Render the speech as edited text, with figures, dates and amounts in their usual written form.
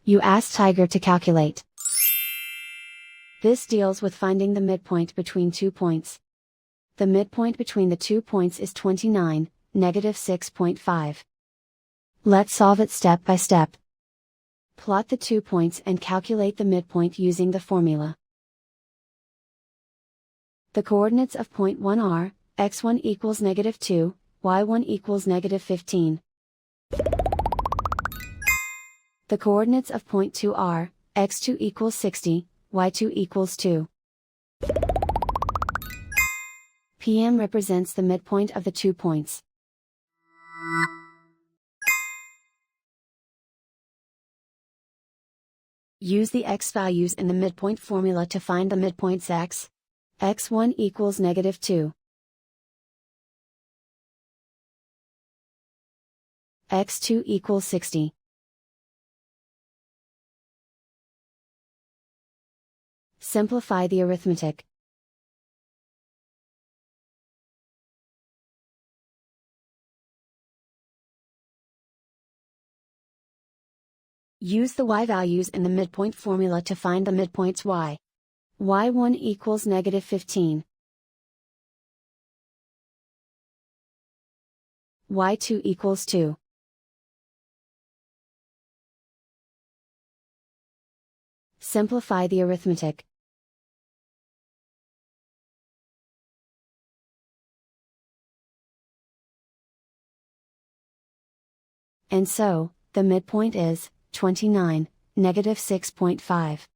You ask Tiger to calculate. This deals with finding the midpoint between 2 points. The midpoint between the 2 points is 29, -6.5. Let's solve it step by step. Plot the 2 points and calculate the midpoint using the formula. The coordinates of point 1 are, x1 equals -2, y1 equals -15. The coordinates of point 2 are, x2 equals 60, y2 equals 2. PM represents the midpoint of the 2 points. Use the x values in the midpoint formula to find the midpoints x. x1 equals -2. x2 equals 60. Simplify the arithmetic. Use the y values in the midpoint formula to find the midpoints y. y1 equals -15. y2 equals 2. Simplify the arithmetic. And so, the midpoint is 29, -6.5.